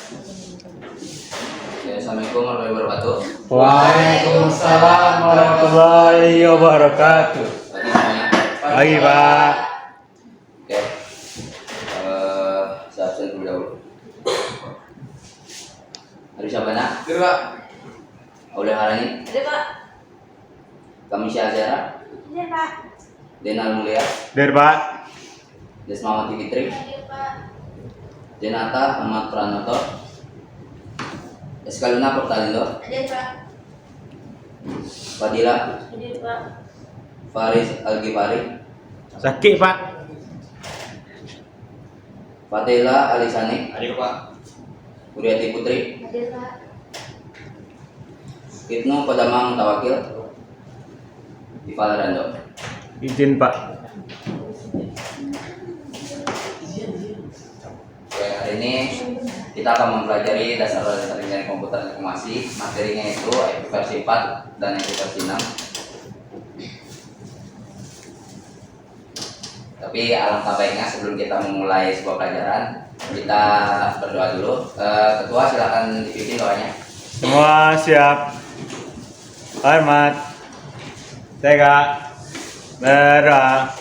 Assalamualaikum warahmatullahi wabarakatuh. Waalaikumsalam warahmatullahi wabarakatuh. Pagi semuanya. Pagi Pak. Oke. Saya absen terlebih dahulu. Hari Sabana. Iya, Pak. Oleh Harani. Ada Pak. Kami Syahzara. Ada Pak. Denal Mulia. Der Pak. Desmawati Fitri. Ada Pak. Jenata Ahmad Pranoto. Eskaluna Portalindo. Ada Pak. Fadila. Ada Pak. Faris Al-Ghifari. Sakit Pak. Fatela Alisani. Adik Pak. Budiati Putri. Ada Pak. Ibnu Kodamang Tawakil. Ivala Rando. Izin Pak. Oke, hari ini kita akan mempelajari dasar-dasar jaringan komputer dan informasi. Materinya itu IP versi 4 dan IP versi 6. Tapi alangkah baiknya sebelum kita memulai sebuah pelajaran, kita berdoa dulu. Ketua silakan dipimpin doanya. Semua siap. Hormat. Tega. Berdoa.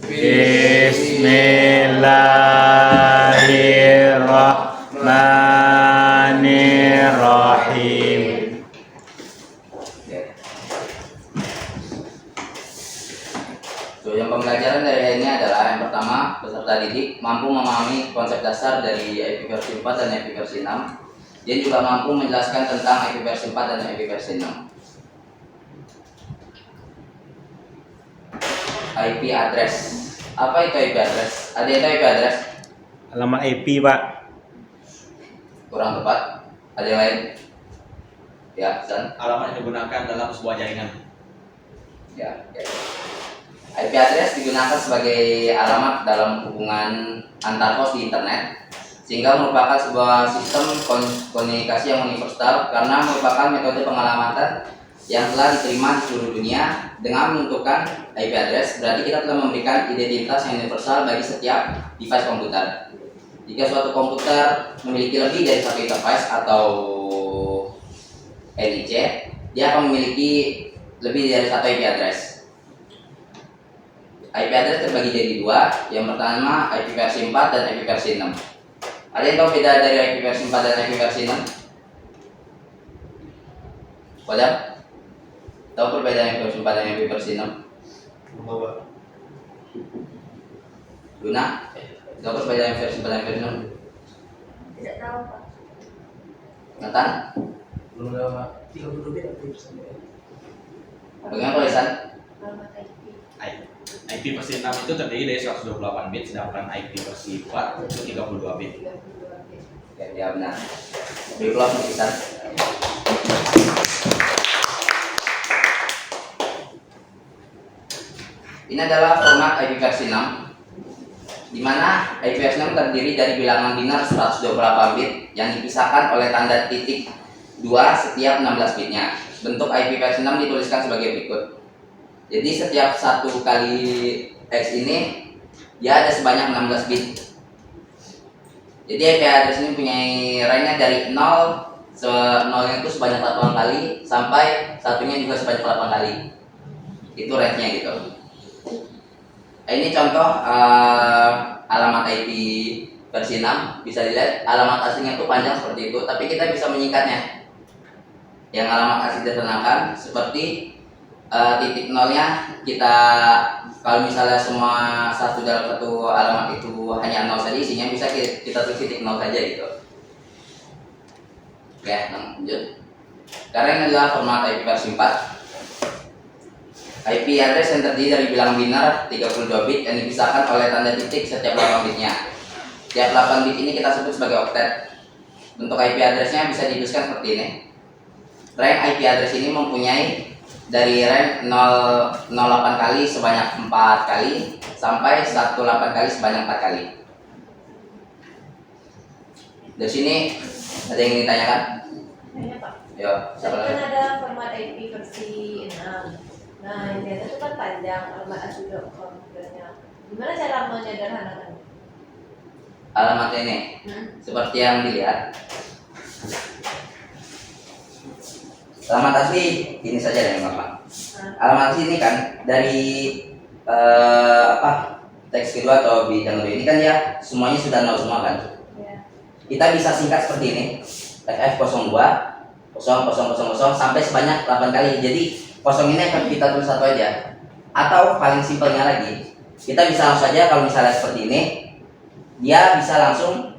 Bismillahirrahmanirrahim. Tujuan pembelajaran dari hari ini adalah yang pertama, peserta didik mampu memahami konsep dasar dari IP versi 4 dan IP versi 6. Dia juga mampu menjelaskan tentang IP versi 4 dan IP versi 6. IP address. Apa itu IP address? Ada yang tahu IP address? Alamat IP Pak. Kurang tepat. Ada yang lain? Ya, San. Alamat yang digunakan dalam sebuah jaringan. Ya, oke. IP address digunakan sebagai alamat dalam hubungan antar host di internet, sehingga merupakan sebuah sistem komunikasi yang universal karena merupakan metode pengalamatan yang telah diterima di seluruh dunia. Dengan menentukan IP address, berarti kita telah memberikan identitas yang universal bagi setiap device komputer. Jika suatu komputer memiliki lebih dari satu interface atau NIC, dia akan memiliki lebih dari satu IP address. IP address terbagi jadi dua. Yang pertama IP versi 4 dan IP versi 6. Ada yang tahu beda dari IP versi 4 dan IP versi 6? Kodam? Tahu perbedaan IP versi 4 dan IP versi 6? Luna? Tahu perbedaan IP versi 4 dan IP versi 6? Tidak tahu Pak. Nathan? Belum lama. 32 bit atau Bagaimana tulisan? Alamat IP. IP versi 6 itu terdiri dari 128 bit, sedangkan IP versi 4 itu 32 bit. 32 bit. Ya benar. Beri kelas tulisan. Ini adalah format IP versi 6, di mana IP versi 6 terdiri dari bilangan biner 128 bit yang dipisahkan oleh tanda titik 2 setiap 16 bitnya. Bentuk IP versi 6 dituliskan sebagai berikut. Jadi setiap satu kali X ini dia ada sebanyak 16 bit. Jadi IP address ini punya range-nya dari 0 nolnya itu sebanyak 8 kali sampai satunya juga sebanyak 8 kali. Itu range-nya gitu. Ini contoh alamat IP versi 6. Bisa dilihat alamat aslinya itu panjang seperti itu, tapi kita bisa menyingkatnya. Yang alamat asli diterangkan seperti titik nolnya kita, kalau misalnya semua dalam satu alamat itu hanya 0 saja isinya, bisa kita tulis titik 0 saja gitu. Oke, lanjut. Karena ini adalah format IP versi 4. IP address yang terdiri dari bilangan biner 32 bit yang dipisahkan oleh tanda titik setiap 8 bitnya. Setiap 8 bit ini kita sebut sebagai oktet. Bentuk IP addressnya bisa dituliskan seperti ini. Range IP address ini mempunyai dari range 08 kali sebanyak 4 kali sampai 18 kali sebanyak 4 kali. Dari sini ada yang ingin ditanyakan? Ini Pak. Yo, siapa Tadi kan lagi? ada format IP versi 6. Nah, yang biasa itu kan panjang, alamat asli.com sebenarnya. Gimana cara menyederhanakannya? Alamatnya ini seperti yang dilihat. Alamat asli ini saja yang gampang. Alamat asli ini kan dari teks kedua atau bidang kedua ini kan ya semuanya sudah nol semua kan. Ya. Kita bisa singkat seperti ini, FF02 0000 sampai sebanyak 8 kali. Jadi kosong ini akan kita tulis satu aja. Atau paling simpelnya lagi, kita bisa langsung saja kalau misalnya seperti ini, dia bisa langsung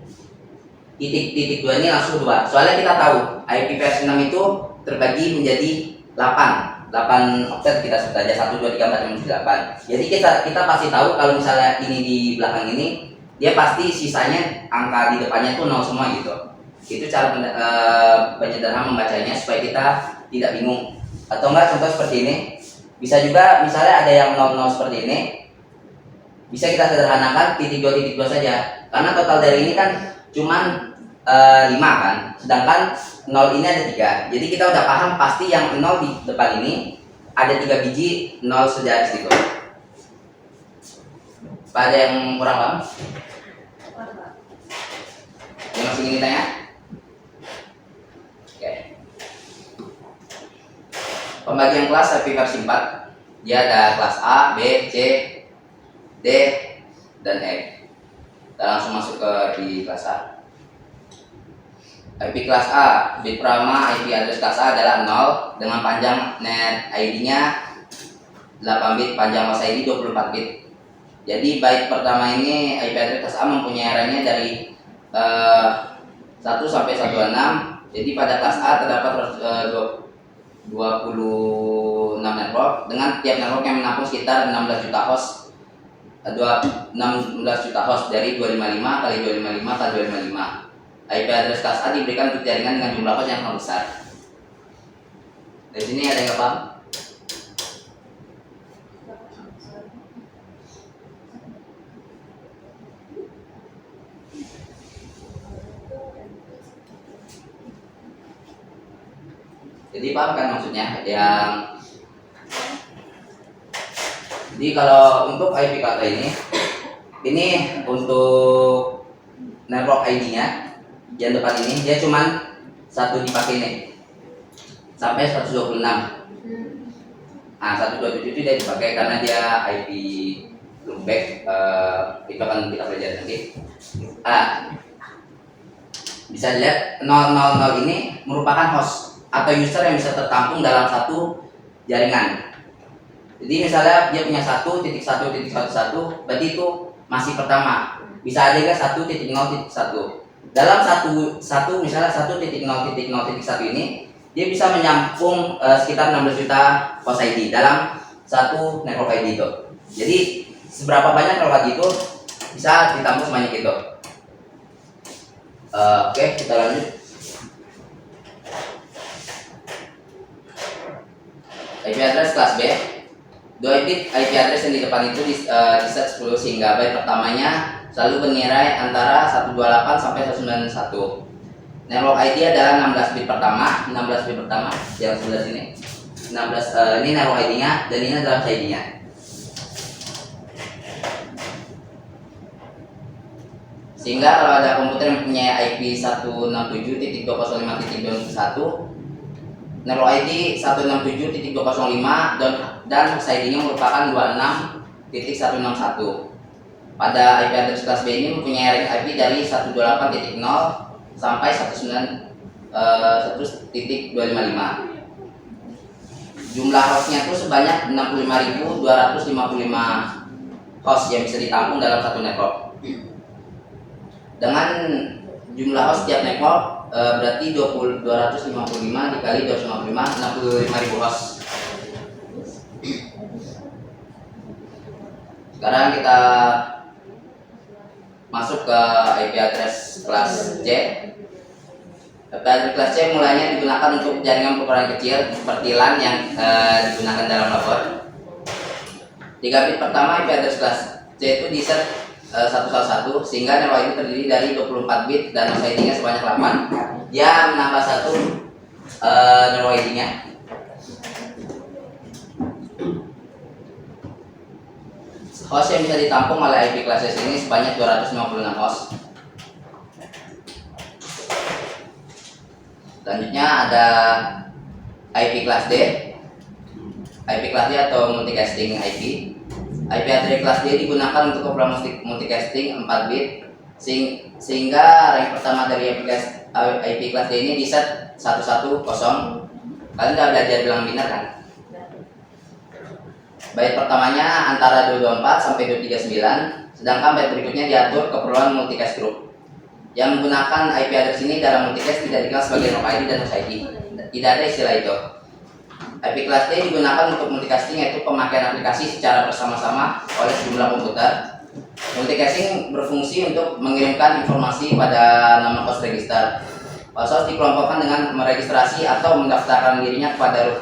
titik dua ini langsung dua. Soalnya kita tahu IP versi 6 itu terbagi menjadi 8 oktet, kita sebut aja 1 2 3 4 5 6 8. Jadi kita pasti tahu kalau misalnya ini di belakang ini dia pasti sisanya angka di depannya tuh nol semua gitu. Itu cara penyederhanaan membacanya supaya kita tidak bingung. Atau enggak contoh seperti ini. Bisa juga misalnya ada yang 00 seperti ini. Bisa kita sederhanakan titik 2 saja. Karena total dari ini kan cuman 5 kan. Sedangkan 0 ini ada 3. Jadi kita udah paham pasti yang 0 di depan ini ada 3 biji 0 sejaris gitu. Ada yang kurang paham? Yang masih ingin tanya? Oke. Pembagian kelas IP versi 4. Dia ada kelas A, B, C, D, dan E. Kita langsung masuk ke di kelas A. IP kelas A, bit pertama IP address kelas A adalah 0 dengan panjang net ID-nya 8 bit, panjang host ID 24 bit. Jadi byte pertama ini IP address kelas A mempunyai arraynya dari 1 sampai 126. Jadi pada kelas A terdapat 26 network dengan tiap network yang menampung sekitar 16 juta host. 16 juta host dari 255 kali 255 kali 255. IP address kelas A diberikan untuk jaringan dengan jumlah host yang sangat besar. Dari sini ada yang paham? Jadi paham kan maksudnya? Jadi kalau untuk IP kata ini untuk network ID-nya yang depan ini dia cuman satu dipakai nih sampai 126. Nah 127 itu dia dipakai karena dia IP loopback, itu akan kita pelajari nanti. Bisa dilihat 000 ini merupakan host atau user yang bisa tertampung dalam satu jaringan. Jadi misalnya dia punya 1.1.1.1, berarti itu masih pertama. Bisa ada juga 1.0.1. Dalam satu misalnya 1.0.0.1 ini dia bisa menyampung sekitar 16 juta host ID dalam satu network ID itu. Jadi seberapa banyak network ID itu bisa ditampung sebanyak itu. Oke, kita lanjut. IP address kelas B. 2 bit IP address yang di depan itu di set 10 sehingga byte pertamanya selalu bernilai antara 128 sampai 191. Network ID adalah 16 bit pertama yang sebelah sini. 16 ini network ID-nya dan ini adalah ID-nya. Sehingga kalau ada komputer yang punya IP 167.205.2.1, network ID 167.205 dan host ID-nya merupakan 26.161. Pada IP address kelas B ini mempunyai range IP dari 128.0 sampai 100.255. Jumlah hostnya itu sebanyak 65.255 host yang bisa ditampung dalam satu network. Dengan jumlah host tiap network berarti 255 dikali 255 65.000 host. Sekarang kita masuk ke IP address kelas C. IP address kelas C mulanya digunakan untuk jaringan ukuran kecil seperti LAN yang digunakan dalam labor. 3 bit pertama IP address kelas C itu di set 111 sehingga network ini terdiri dari 24 bit dan host ID-nya sebanyak 8. Dia menambah satu network ID-nya. Host yang bisa ditampung oleh IP kelas C ini sebanyak 256 host. Selanjutnya ada IP kelas D. IP kelas D atau multicasting IP. IP address kelas D digunakan untuk keperluan multicasting 4 bit sehingga rank pertama dari IP kelas D ini di set 110. Kalian udah belajar bilang biner kan? Byte pertamanya antara 224 sampai 239, sedangkan byte berikutnya diatur keperluan multicast group. Yang menggunakan IP address ini dalam multicast tidak dikenal sebagai NOC ID dan host ID. Tidak ada istilah itu. IP kelas D digunakan untuk multicasting, yaitu pemakaian aplikasi secara bersama-sama oleh sejumlah komputer. Multicasting berfungsi untuk mengirimkan informasi pada nama host register. Host dikelompokkan dengan meregistrasi atau mendaftarkan dirinya kepada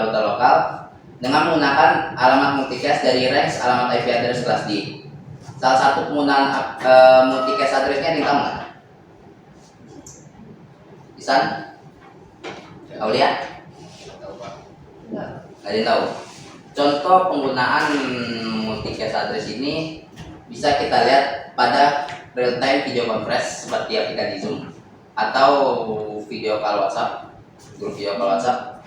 router lokal dengan menggunakan alamat multicast dari range alamat IP address kelas D. Salah satu penggunaan multicast addressnya ada yang tahu nggak? Isan? Aulia? Enggak. Nggak ada yang tahu. Contoh penggunaan multicast address ini bisa kita lihat pada real time video conference seperti aplikasi Zoom atau video call WhatsApp, grup video call WhatsApp.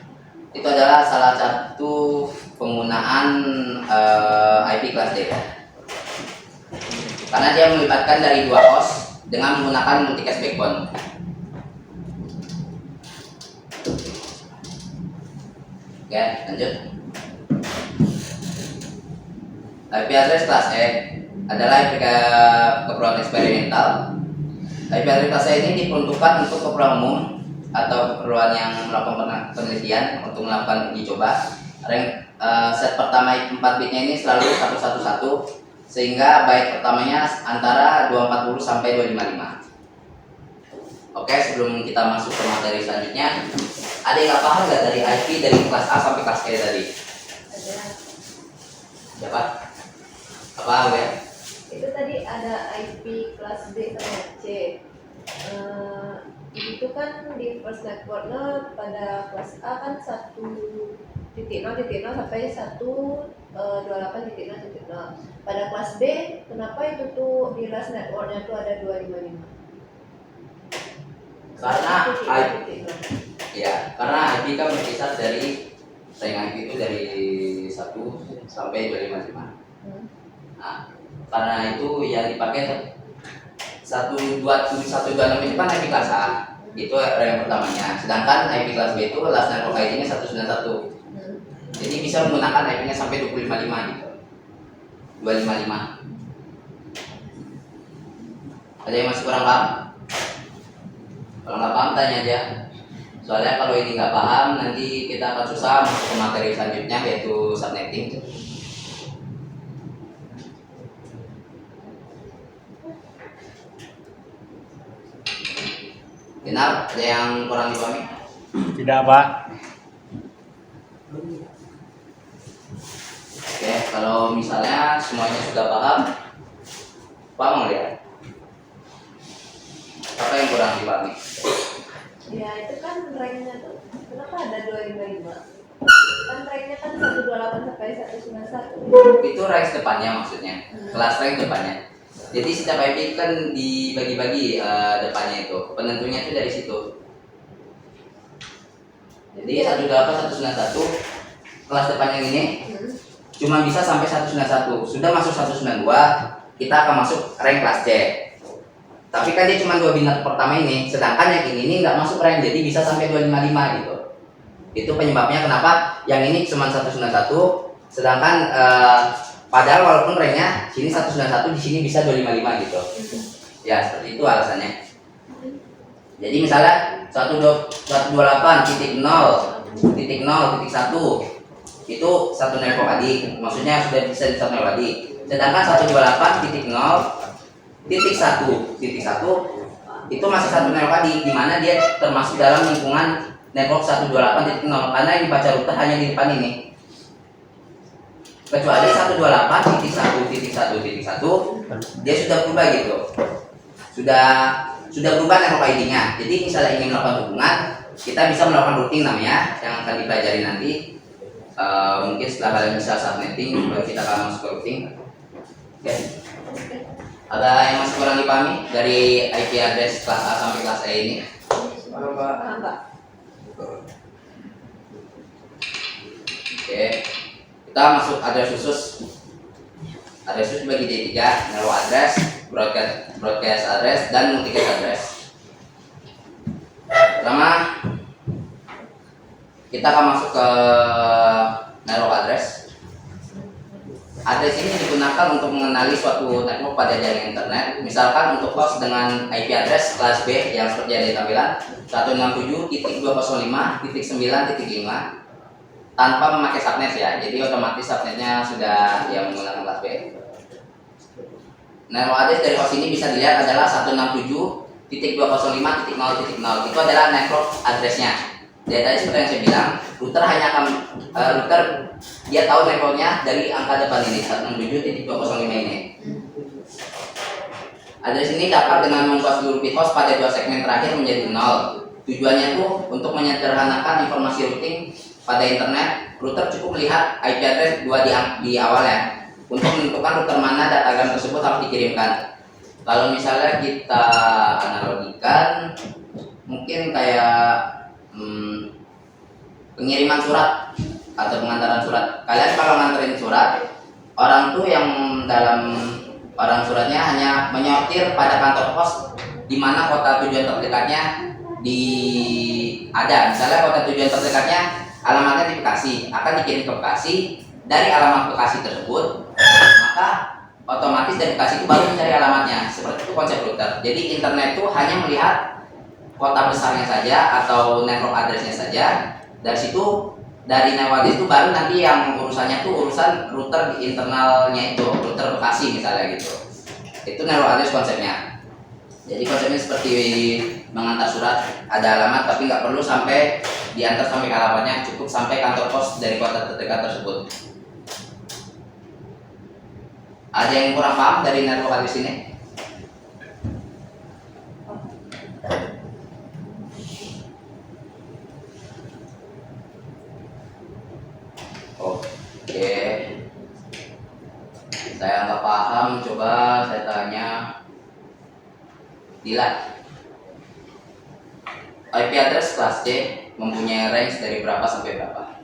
Itu adalah salah satu penggunaan IP kelas D, karena dia melibatkan dari dua host dengan menggunakan multicast backbone. Oke, lanjut. IP address kelas E adalah IP keperluan eksperimental. IP address kelas E ini diperuntukkan untuk keperluan umum atau keperluan yang melakukan penelitian untuk melakukan uji coba. Rank set pertama 4 bitnya ini selalu 111, sehingga byte pertamanya antara 240 sampai 255. Oke, sebelum kita masuk ke materi selanjutnya, ada yang nggak paham nggak dari IP dari kelas A sampai kelas E tadi? Ada. Siapa? Apa ya? Itu tadi ada IP kelas B sama C. Itu kan di first networknya pada kelas A kan 1.0.0 sampai 128.0.0. Pada kelas B, kenapa itu tuh di last networknya tuh ada 255? Karena IP karena IP kan berkisar dari rank IP itu dari 1 sampai 255. Nah, karena itu yang dipakai 126 itu kan IP kelas A, itu rank pertamanya. Sedangkan IP kelas B itu last network ID-nya 191. Jadi bisa menggunakan IP-nya sampai 255 gitu. 255. Ada yang masih kurang paham? Kalau nggak paham tanya aja. Soalnya kalau ini nggak paham nanti kita akan susah masuk ke materi selanjutnya, yaitu subnetting. Benar, ada yang kurang dipahami? Tidak, Pak. Oke, kalau misalnya semuanya sudah paham nggak ya? Apa yang kurang dipahami? Ya itu kan ranknya tuh, kenapa ada 255? Kan ranknya kan 128 sampai 191. Itu rank depannya maksudnya, kelas rank depannya. Jadi setiap IP kan dibagi-bagi depannya itu, penentunya itu dari situ. Jadi 128 191 kelas depannya ini cuma bisa sampai 191. Sudah masuk 192, kita akan masuk rank kelas C. Tapi kan dia cuma 2 bintang pertama ini, sedangkan yang ini nggak masuk rank, jadi bisa sampai 255 gitu. Itu penyebabnya kenapa yang ini cuma 191, sedangkan padahal walaupun ranknya sini 191, di sini bisa 255 gitu. Ya seperti itu alasannya. Jadi misalnya 128.0.0.1 itu satu network tadi, maksudnya sudah bisa di satu network tadi. Sedangkan 128.0.1.1 itu masih satu network tadi, di mana dia termasuk dalam lingkungan network 128.0 karena yang dibaca router hanya di depan ini. Kecuali 128.1.1.1 dia sudah berubah gitu. Sudah berubah network ID-nya. Jadi misalnya ingin melakukan hubungan, kita bisa melakukan routing namanya yang akan dipelajari nanti. Mungkin setelah kalian bisa subnetting baru kita akan masuk ke routing. Oke. Ada yang masih kurang dipahami dari IP address kelas A sampai kelas E ini? Paham Pak? Oke, kita masuk address khusus. Address khusus bagi D3, narrow address, broadcast address, dan multicast address. Pertama, kita akan masuk ke narrow address. Address ini digunakan untuk mengenali suatu network pada jaringan internet. Misalkan untuk host dengan IP address kelas B yang seperti yang di tampilan 167.205.9.5 tanpa memakai subnet ya. Jadi otomatis subnetnya sudah yang menggunakan kelas B. Narrow address dari host ini bisa dilihat adalah 167.205.0.0. Itu adalah network addressnya. Jadi tadi seperti yang saya bilang, router hanya akan router dia tahu networknya dari angka depan ini 167.205 ini. Address ini dapat dengan membuat seluruh bit host pada dua segmen terakhir menjadi 0. Tujuannya itu untuk menyederhanakan informasi routing pada internet. Router cukup melihat IP address 2 di awal ya, untuk menentukan router mana datagram tersebut harus dikirimkan. Kalau misalnya kita analogikan, mungkin kayak pengiriman surat atau pengantaran surat. Kalian kalau nganterin surat, orang tuh yang dalam orang suratnya hanya menyortir pada kantor pos di mana kota tujuan terdekatnya ada. Misalnya kota tujuan terdekatnya alamatnya di Bekasi, akan dikirim ke Bekasi. Dari alamat Bekasi tersebut, maka otomatis dari Bekasi itu baru mencari alamatnya. Seperti itu konsep router. Jadi internet itu hanya melihat kota besarnya saja atau network addressnya saja. Dari situ, dari network address itu baru nanti yang urusannya tuh urusan router di internalnya itu, router Bekasi misalnya gitu. Itu network address konsepnya. Jadi konsepnya seperti mengantar surat, ada alamat tapi nggak perlu sampai diantar sampai ke alamatnya, cukup sampai kantor pos dari kota terdekat tersebut. Ada yang kurang paham dari network address ini? Oke, saya nggak paham, coba saya tanya Dilan. IP address kelas C mempunyai range dari berapa sampai berapa?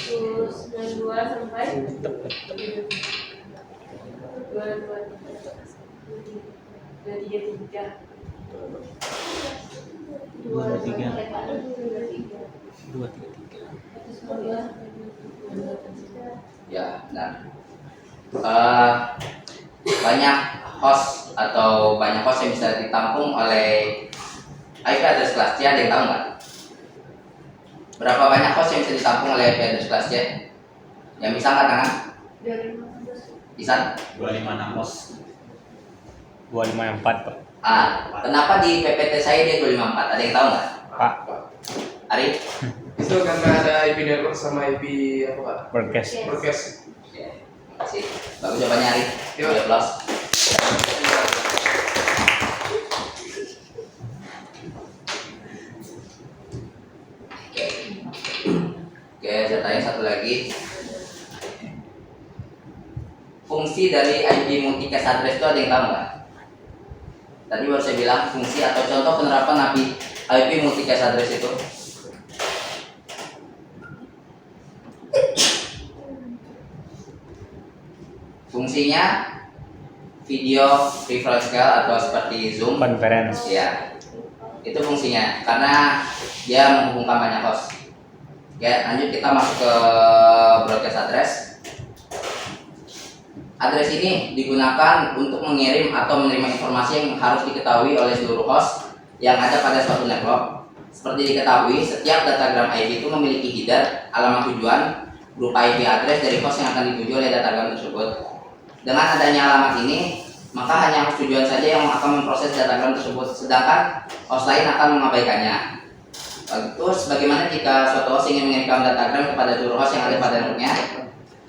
Terus 92 sampai 233. 233. Ya, benar. Banyak host atau banyak host yang bisa ditampung oleh IP address kelas C, ada yang tahu nggak? Berapa banyak host yang bisa ditampung oleh IP address kelas C? Yang bisa angkat tangan? Bisa? 256 host. 254 Pak. Kenapa di PPT saya dia 254? Ada yang tahu nggak? Pak. Ari? Itu karena ada IP network sama IP apa Pak? Broadcast. Broadcast. Oke, makasih. Bagus jawabannya Ari. Yuk. Boleh plus. Oke, saya tanya satu lagi. Fungsi dari IP multicast address itu ada yang tahu nggak? Tadi baru saya bilang fungsi atau contoh penerapan IP multicast address itu. Fungsinya video reference scale atau seperti Zoom. Conference. Ya, itu fungsinya karena dia menghubungkan banyak host. Ya, lanjut kita masuk ke broadcast address. Address ini digunakan untuk mengirim atau menerima informasi yang harus diketahui oleh seluruh host yang ada pada suatu network. Seperti diketahui, setiap datagram IP itu memiliki header, alamat tujuan, berupa IP address dari host yang akan dituju oleh datagram tersebut. Dengan adanya alamat ini, maka hanya host tujuan saja yang akan memproses datagram tersebut, sedangkan host lain akan mengabaikannya. Terus bagaimana jika suatu host ingin mengirimkan datagram kepada seluruh host yang ada pada networknya?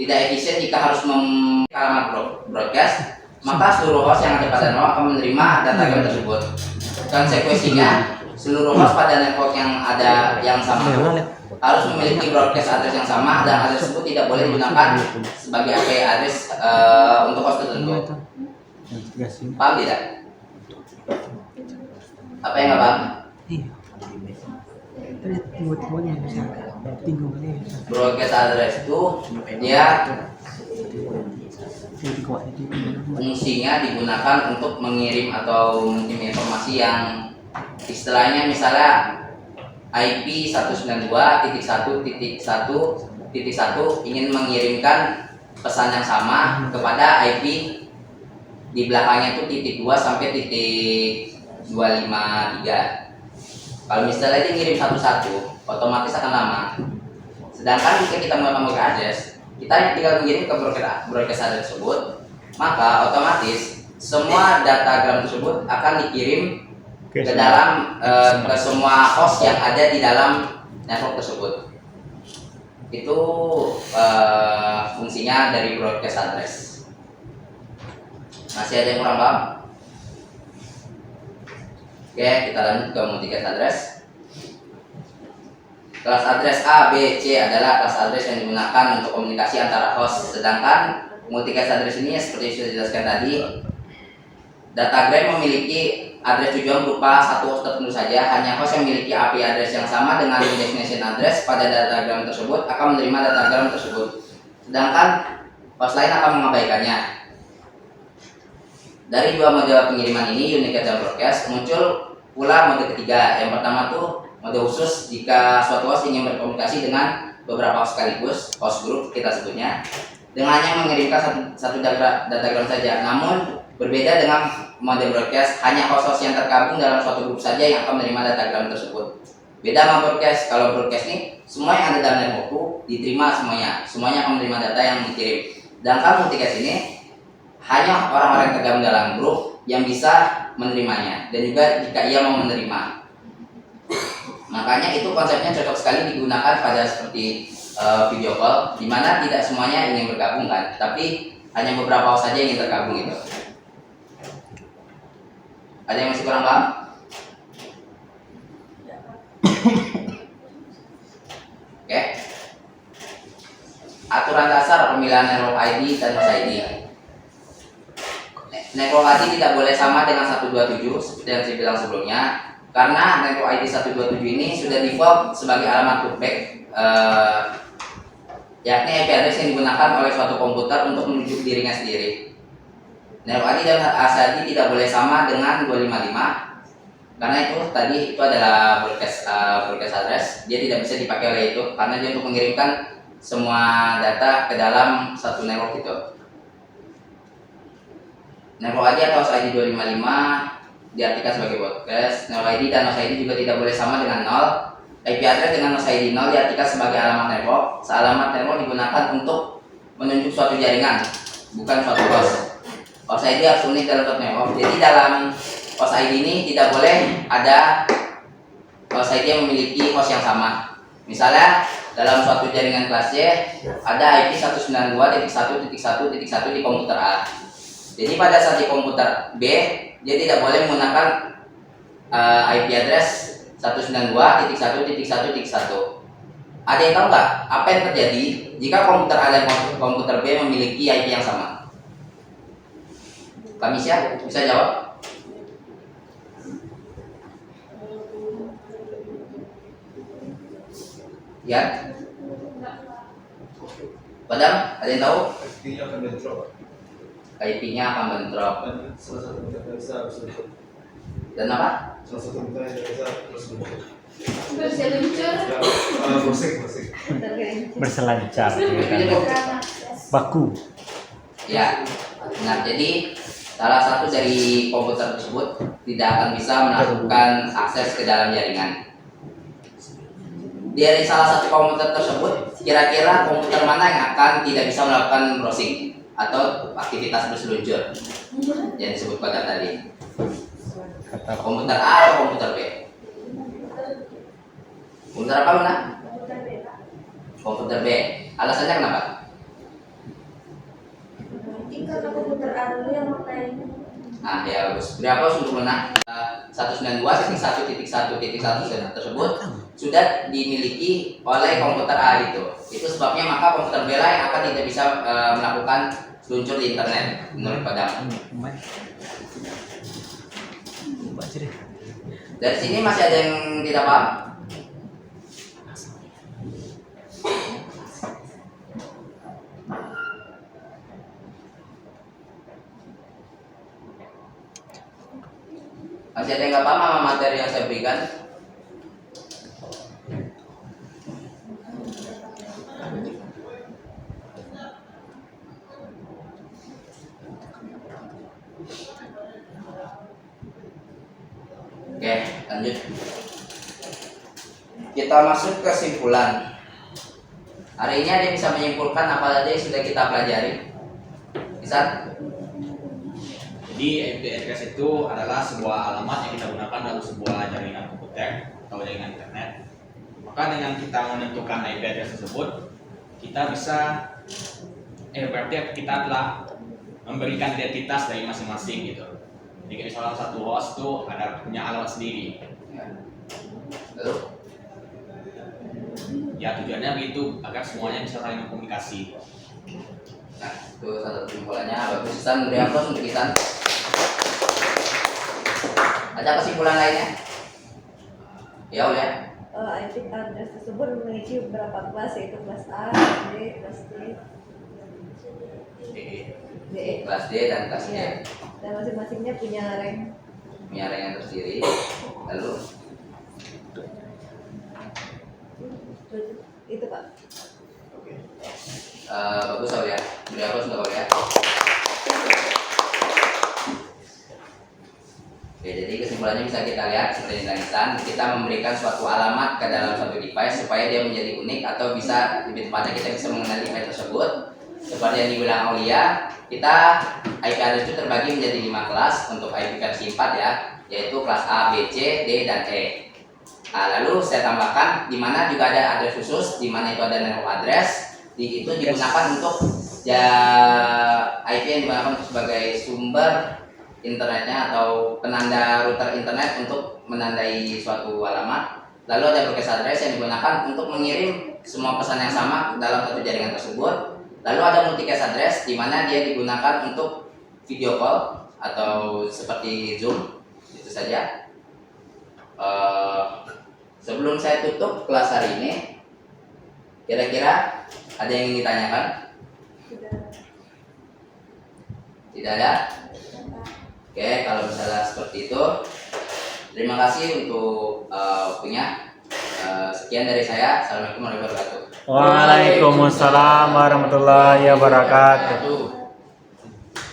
Tidak efisien jika harus alamat broadcast, maka seluruh host yang ada pada network akan menerima datagram tersebut. Konsekuensinya, seluruh host pada network yang ada yang sama harus memiliki broadcast address yang sama, dan address tersebut tidak boleh digunakan sebagai IP address untuk host tertentu. Paham tidak? Apa yang nggak paham? Broadcast address itu dia fungsinya digunakan untuk mengirim atau mengirim informasi yang istilahnya misalnya IP 192.1.1.1 ingin mengirimkan pesan yang sama kepada IP di belakangnya itu titik 2 sampai titik 253. Kalau misalnya dia ngirim satu-satu, otomatis akan lama. Sedangkan jika kita melakukan broadcast address, kita hanya tinggal mengirim ke broadcast address tersebut, maka otomatis semua datagram tersebut akan dikirim ke dalam ke semua host yang ada di dalam network tersebut. Itu fungsinya dari broadcast address. Masih ada yang kurang paham? Oke, kita lanjut ke multicast address. Kelas address A, B, C adalah kelas address yang digunakan untuk komunikasi antara host. Sedangkan multicast address ini seperti yang sudah dijelaskan tadi, datagram memiliki address tujuan berupa satu host tertentu saja. Hanya host yang memiliki IP address yang sama dengan destination address pada datagram tersebut akan menerima datagram tersebut. Sedangkan host lain akan mengabaikannya. Dari dua mode pengiriman ini, unicast dan broadcast, muncul pula mode ketiga. Yang pertama tuh mode khusus jika suatu host ingin berkomunikasi dengan beberapa host sekaligus, host group kita sebutnya, dengan hanya mengirimkan satu datagram saja. Namun berbeda dengan mode broadcast, hanya host-host yang tergabung dalam suatu grup saja yang akan menerima datagram tersebut. Beda sama broadcast. Kalau broadcast ini semua yang ada dalam network diterima semuanya akan menerima data yang dikirim. Sedangkan multicast ini hanya orang-orang yang tergabung dalam grup yang bisa menerimanya, dan juga jika ia mau menerima. Makanya itu konsepnya cocok sekali digunakan pada seperti video call, di mana tidak semuanya ingin bergabung kan, tapi hanya beberapa host saja yang ingin tergabung gitu. Ada yang masih kurang paham? Oke. Aturan dasar pemilihan network ID dan host ID. Network ID tidak boleh sama dengan 127 seperti yang saya bilang sebelumnya, karena network ID 127 ini sudah default sebagai alamat loopback, yakni IP address yang digunakan oleh suatu komputer untuk menuju dirinya sendiri. Network ID dan host ID tidak boleh sama dengan 255, karena itu adalah broadcast address. Dia tidak bisa dipakai oleh itu karena dia untuk mengirimkan semua data ke dalam satu network itu. Network ID atau host ID 255 diartikan sebagai broadcast. Network ID dan host ID juga tidak boleh sama dengan 0. IP address dengan host ID 0 diartikan sebagai alamat network. Sealamat network digunakan untuk menunjuk suatu jaringan, bukan suatu host. Host ID harus unik dalam suatu network. Jadi dalam host ID ini tidak boleh ada host ID yang memiliki host yang sama. Misalnya dalam suatu jaringan kelas C ada IP 192.1.1.1 di komputer A. Jadi pada saat di komputer B, dia tidak boleh menggunakan IP address 192.1.1.1. Ada yang tahu nggak apa yang terjadi jika komputer A dan komputer B memiliki IP yang sama? Kamisya, bisa jawab? Ya? Padam, ada yang tahu? IP-nya akan bentrok. IP-nya akan bentrok. Salah satu minta bisa bentrok. Dan apa? Salah satu minta bisa terus bentrok. Berseluncur. Bersik. Berselancar. IP-nya Baku. Ya. Nah, jadi salah satu dari komputer tersebut tidak akan bisa melakukan akses ke dalam jaringan. Dari salah satu komputer tersebut, kira-kira komputer mana yang akan tidak bisa melakukan browsing atau aktivitas berseluncur yang disebut pada tadi? Komputer A atau komputer B? Komputer apa mana? Komputer B. Alasannya kenapa? Mungkin karena komputer A dulu yang pakai. Nah, ya bagus. Berapa untuk mana? 192.1.1.1 tersebut sudah dimiliki oleh komputer A itu. Itu sebabnya maka komputer B lah yang akan tidak bisa melakukan seluncur di internet menurut Padam. Dari sini masih ada yang tidak paham? Masih ada yang nggak paham sama materi yang saya berikan? Oke, lanjut. Kita masuk ke kesimpulan. Hari ini ada yang bisa menyimpulkan apa saja yang sudah kita pelajari? Bisa? Jadi IP address itu adalah sebuah alamat yang kita gunakan dalam sebuah jaringan komputer atau jaringan internet. Maka dengan kita menentukan IP address tersebut, kita bisa berarti kita telah memberikan identitas dari masing-masing gitu. Jadi salah satu host itu ada punya alamat sendiri. Lalu? Ya tujuannya begitu agar semuanya bisa saling berkomunikasi. Nah, itu satu kesimpulannya. Bagus, Isan, beri aplaus untuk Isan. Ada kesimpulan lainnya? Ya, udah. IP address tersebut memiliki beberapa kelas, yaitu kelas A, D, kelas D, D. Kelas D dan kelas E. Ya. Dan masing-masingnya punya rank. Punya yang tersendiri. Lalu? Itu Pak. Oke. Bagus, ya. Beri aplaus untuk ya. Oke, jadi kesimpulannya bisa kita lihat seperti yang tadi, kita memberikan suatu alamat ke dalam suatu device supaya dia menjadi unik atau bisa lebih tepatnya kita bisa mengenali device tersebut. Seperti yang dibilang Aulia, kita IP address itu terbagi menjadi 5 kelas untuk IP versi 4 ya, yaitu kelas A, B, C, D, dan E. Nah, lalu saya tambahkan di mana juga ada address khusus, di mana itu ada network address, itu digunakan untuk IP yang digunakan sebagai sumber internetnya atau penanda router internet untuk menandai suatu alamat. Lalu ada broadcast address yang digunakan untuk mengirim semua pesan yang sama dalam satu jaringan tersebut. Lalu ada multicast address di mana dia digunakan untuk video call atau seperti Zoom. Itu saja. Sebelum saya tutup kelas hari ini, kira-kira ada yang ingin ditanyakan? Tidak ada? Oke, kalau misalnya seperti itu, terima kasih untuk waktunya. Sekian dari saya. Assalamualaikum warahmatullahi wabarakatuh. Waalaikumsalam warahmatullahi wabarakatuh.